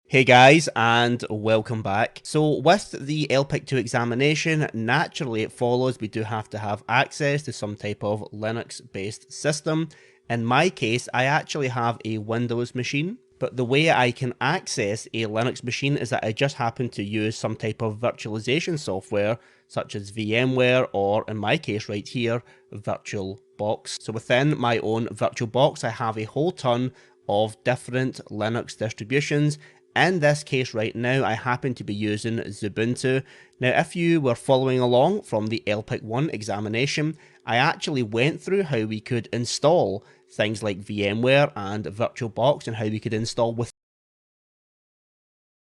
Hey guys, and welcome back. So with the LPIC 2 examination, naturally it follows we do have to have access to some type of Linux based system. In my case, I actually have a Windows machine, but the way I can access a Linux machine is that I just happen to use some type of virtualization software such as VMware, or in my case right here, VirtualBox. So within my own VirtualBox, I have a whole ton of different Linux distributions. In this case right now, I happen to be using Xubuntu. Now, if you were following along from the LPIC 1 examination, I actually went through how we could install things like VMware and VirtualBox and how we could install with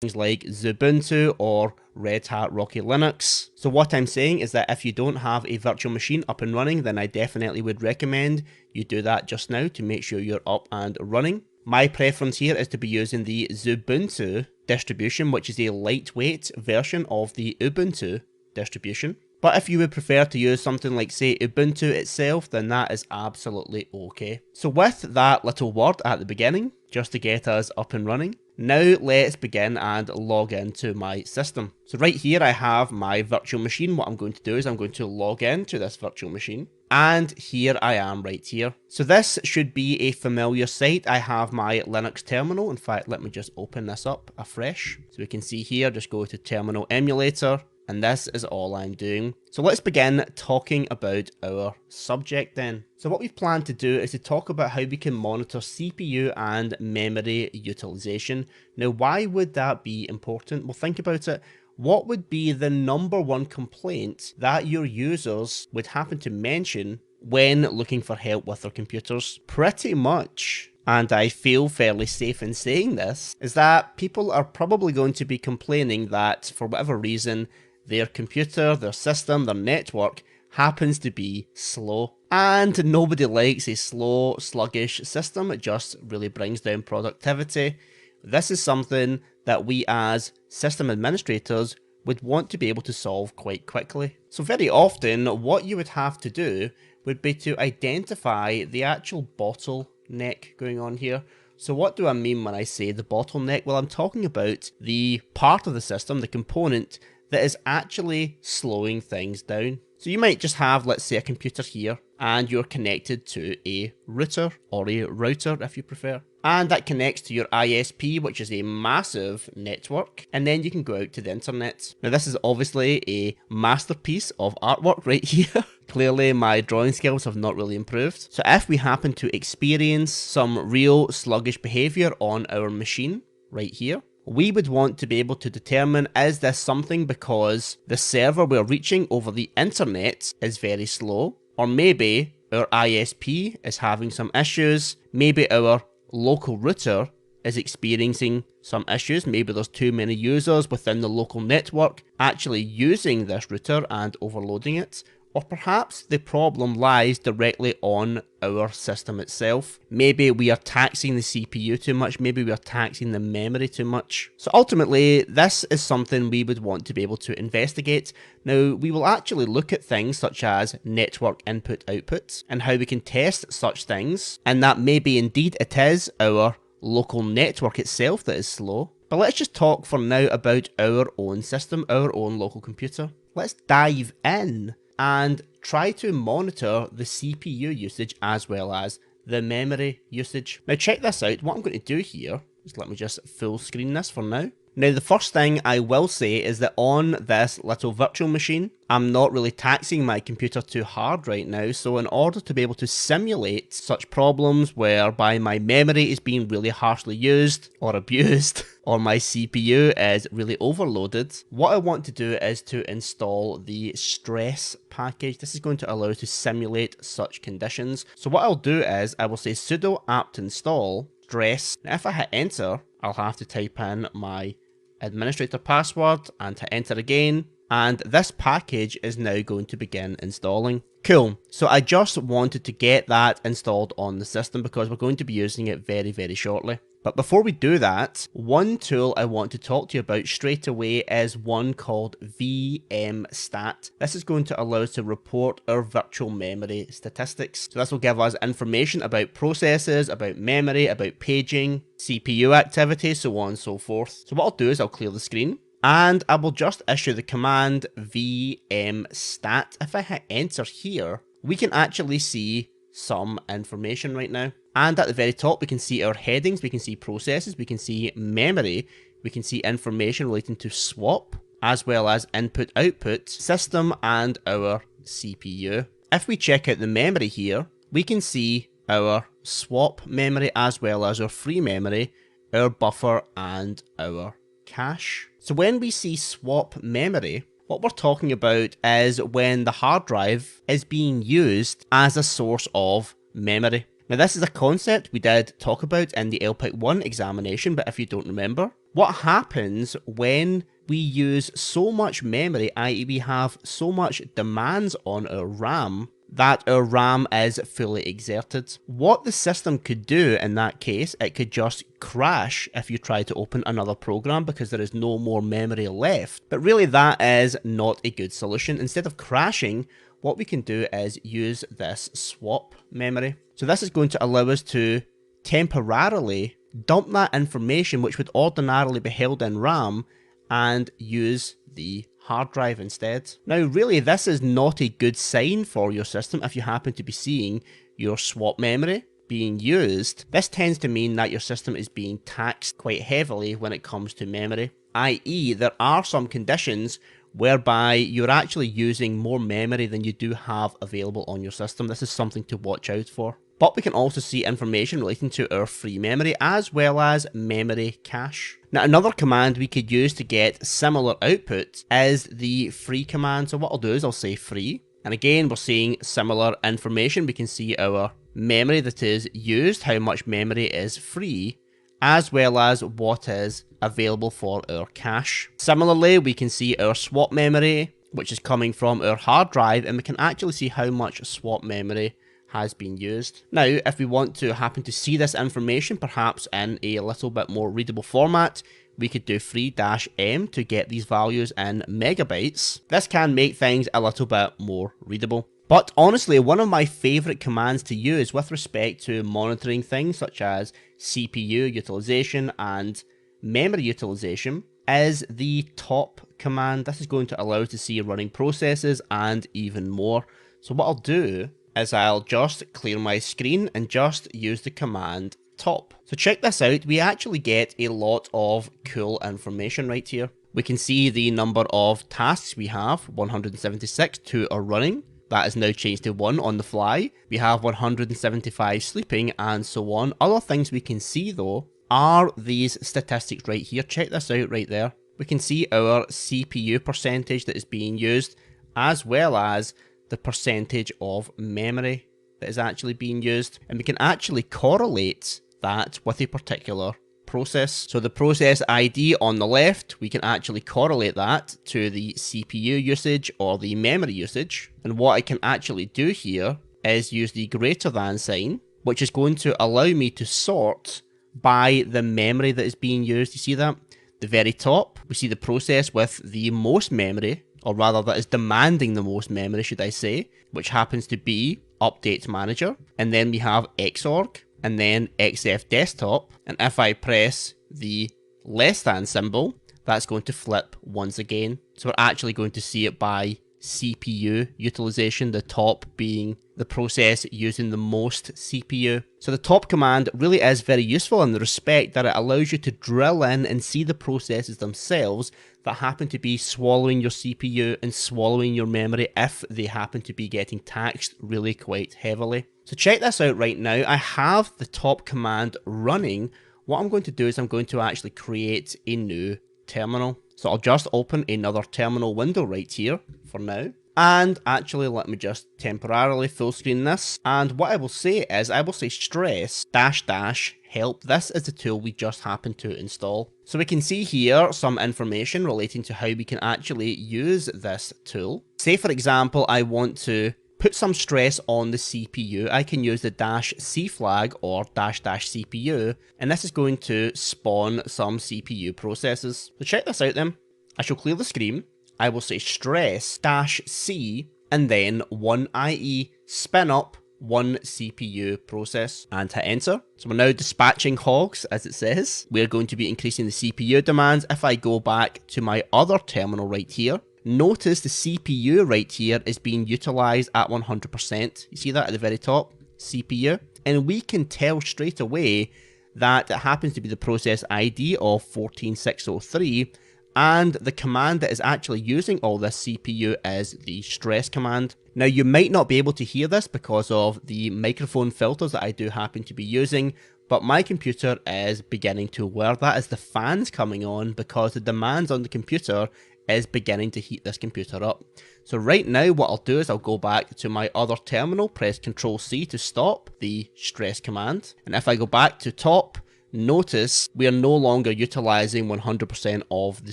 things like Xubuntu or Red Hat Rocky Linux. So what I'm saying is that if you don't have a virtual machine up and running, then I definitely would recommend you do that just now to make sure you're up and running. My preference here is to be using the Xubuntu distribution, which is a lightweight version of the Ubuntu distribution. But if you would prefer to use something like, say, Ubuntu itself, then that is absolutely okay. So with that little word at the beginning, just to get us up and running, now let's begin and log into my system. So right here I have my virtual machine. What I'm going to do is I'm going to log into this virtual machine. And here I am right here. So this should be a familiar sight. I have my Linux terminal. In fact, let me just open this up afresh. So we can see here, just go to terminal emulator. And this is all I'm doing. So let's begin talking about our subject then. So what we've planned to do is to talk about how we can monitor CPU and memory utilization. Now, why would that be important? Well, think about it. What would be the #1 complaint that your users would happen to mention when looking for help with their computers? Pretty much, and I feel fairly safe in saying this, is that people are probably going to be complaining that for whatever reason, their computer, their system, their network happens to be slow. And nobody likes a slow, sluggish system. It just really brings down productivity. This is something that we as system administrators would want to be able to solve quite quickly. So very often, what you would have to do would be to identify the actual bottleneck going on here. So what do I mean when I say the bottleneck? Well, I'm talking about the part of the system, the component, that is actually slowing things down. So you might just have, let's say, a computer here, and you're connected to a router, or a router if you prefer. And that connects to your ISP, which is a massive network, and then you can go out to the internet. Now this is obviously a masterpiece of artwork right here. Clearly my drawing skills have not really improved. So if we happen to experience some real sluggish behavior on our machine, right here, we would want to be able to determine, is this something because the server we're reaching over the internet is very slow, or maybe our ISP is having some issues, maybe our local router is experiencing some issues, maybe there's too many users within the local network actually using this router and overloading it. Or perhaps the problem lies directly on our system itself. Maybe we are taxing the CPU too much, maybe we are taxing the memory too much. So ultimately, this is something we would want to be able to investigate. Now, we will actually look at things such as network input-output and how we can test such things, and that maybe indeed it is our local network itself that is slow. But let's just talk for now about our own system, our own local computer. Let's dive in and try to monitor the CPU usage as well as the memory usage. Now check this out. What I'm going to do here is let me just full screen this for now. Now the first thing I will say is that on this little virtual machine, I'm not really taxing my computer too hard right now, so in order to be able to simulate such problems whereby my memory is being really harshly used or abused, or my CPU is really overloaded, what I want to do is to install the stress package. This is going to allow us to simulate such conditions. So what I'll do is I will say sudo apt install stress. Now if I hit enter, I'll have to type in my administrator password and hit enter again, and this package is now going to begin installing. Cool, so I just wanted to get that installed on the system because we're going to be using it very, very shortly. But before we do that, one tool I want to talk to you about straight away is one called VMstat. This is going to allow us to report our virtual memory statistics. So this will give us information about processes, about memory, about paging, CPU activity, so on and so forth. So what I'll do is I'll clear the screen and I will just issue the command VMstat. If I hit enter here, we can actually see some information right now. And at the very top, we can see our headings, we can see processes, we can see memory, we can see information relating to swap, as well as input, output, system, and our CPU. If we check out the memory here, we can see our swap memory as well as our free memory, our buffer, and our cache. So when we see swap memory, what we're talking about is when the hard drive is being used as a source of memory. Now this is a concept we did talk about in the LPIC 1 examination, but if you don't remember, what happens when we use so much memory, i.e. we have so much demands on our RAM, that our RAM is fully exerted. What the system could do in that case, it could just crash if you try to open another program because there is no more memory left. But really that is not a good solution. Instead of crashing, what we can do is use this swap memory. So this is going to allow us to temporarily dump that information which would ordinarily be held in RAM and use the hard drive instead. Now really this is not a good sign for your system if you happen to be seeing your swap memory being used. This tends to mean that your system is being taxed quite heavily when it comes to memory, i.e. there are some conditions whereby you're actually using more memory than you do have available on your system. This is something to watch out for. But we can also see information relating to our free memory as well as memory cache. Now another command we could use to get similar output is the free command. So what I'll do is I'll say free, and again we're seeing similar information. We can see our memory that is used, how much memory is free, as well as what is available for our cache. Similarly, we can see our swap memory, which is coming from our hard drive, and we can actually see how much swap memory has been used. Now, if we want to happen to see this information, perhaps in a little bit more readable format, we could do free-m to get these values in megabytes. This can make things a little bit more readable. But honestly, one of my favourite commands to use with respect to monitoring things such as CPU utilization and memory utilization is the top command. This is going to allow us to see running processes and even more. So what I'll do is I'll just clear my screen and just use the command top. So check this out, we actually get a lot of cool information right here. We can see the number of tasks we have, 176, 2 are running. That is now changed to 1 on the fly. We have 175 sleeping and so on. Other things we can see though are these statistics right here. Check this out right there. We can see our CPU percentage that is being used as well as the percentage of memory that is actually being used. And we can actually correlate that with a particular process. So the process ID on the left, we can actually correlate that to the CPU usage or the memory usage. And what I can actually do here is use the greater than sign, which is going to allow me to sort by the memory that is being used. You see that? The very top, we see the process with the most memory, or rather that is demanding the most memory, should I say, which happens to be Update Manager. And then we have Xorg, and then XF Desktop, and if I press the less than symbol, that's going to flip once again. So we're actually going to see it by CPU utilization, the top being the process using the most CPU. So the top command really is very useful in the respect that it allows you to drill in and see the processes themselves that happen to be swallowing your CPU and swallowing your memory if they happen to be getting taxed really quite heavily. So check this out right now. I have the top command running. What I'm going to do is I'm going to actually create a new terminal. So I'll just open another terminal window right here for now. And actually, let me just temporarily full screen this. And what I will say is, I will say stress -- help. This is the tool we just happened to install. So we can see here some information relating to how we can actually use this tool. Say for example, I want to put some stress on the CPU, I can use the -C flag or --CPU, and this is going to spawn some CPU processes. So check this out then. I shall clear the screen. I will say stress -C and then 1IE spin up 1 CPU process and hit enter. So we're now dispatching hogs, as it says. We're going to be increasing the CPU demands. If I go back to my other terminal right here, notice the CPU right here is being utilized at 100%. You see that at the very top? CPU. And we can tell straight away that it happens to be the process ID of 14603, and the command that is actually using all this CPU is the stress command. Now you might not be able to hear this because of the microphone filters that I do happen to be using, but my computer is beginning to whir. That is the fans coming on because the demands on the computer is beginning to heat this computer up. So right now what I'll do is I'll go back to my other terminal, press Ctrl C to stop the stress command, and if I go back to top, notice we are no longer utilizing 100% of the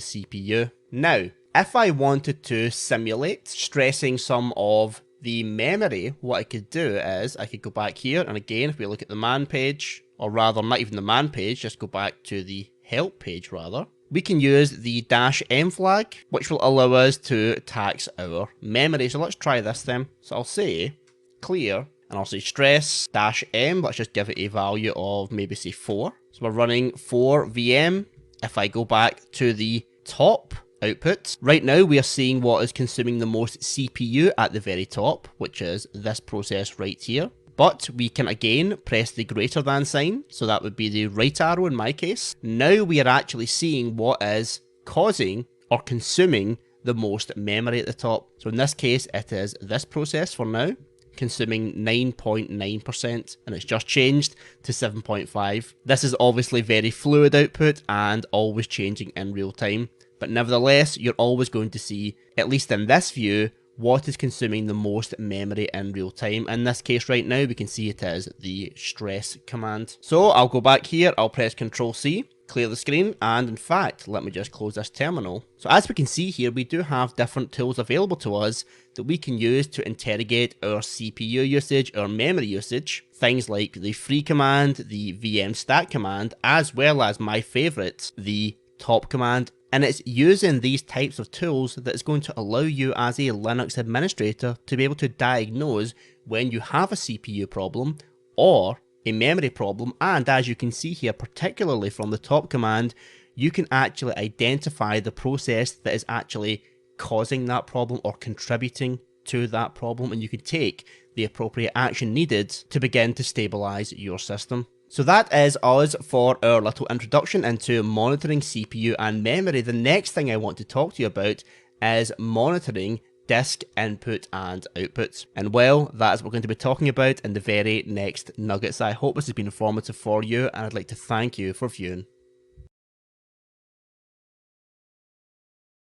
CPU. Now, if I wanted to simulate stressing some of the memory, what I could do is I could go back here, and again, if we look at the man page, or rather not even the man page, just go back to the help page rather, we can use the -M flag, which will allow us to tax our memory. So let's try this then. So I'll say clear, and I'll say stress -M, let's just give it a value of maybe say 4. So we're running 4 VM. If I go back to the top output, right now we are seeing what is consuming the most CPU at the very top, which is this process right here. But we can again press the greater than sign, so that would be the right arrow in my case. Now we are actually seeing what is causing or consuming the most memory at the top. So in this case it is this process for now, consuming 9.9%, and it's just changed to 7.5. This is obviously very fluid output and always changing in real time, but nevertheless you're always going to see, at least in this view, what is consuming the most memory in real time. In this case right now we can see it is the stress command. So I'll go back here, I'll press Ctrl C, clear the screen, and in fact let me just close this terminal. So as we can see here, we do have different tools available to us that we can use to interrogate our CPU usage, our memory usage, things like the free command, the VM stat command, as well as my favourite, the top command. And it's using these types of tools that is going to allow you as a Linux administrator to be able to diagnose when you have a CPU problem or a memory problem. And as you can see here, particularly from the top command, you can actually identify the process that is actually causing that problem or contributing to that problem, and you can take the appropriate action needed to begin to stabilize your system. So that is us for our little introduction into monitoring CPU and memory. The next thing I want to talk to you about is monitoring disk input and output. And well, that is what we're going to be talking about in the very next nuggets. I hope this has been informative for you, and I'd like to thank you for viewing.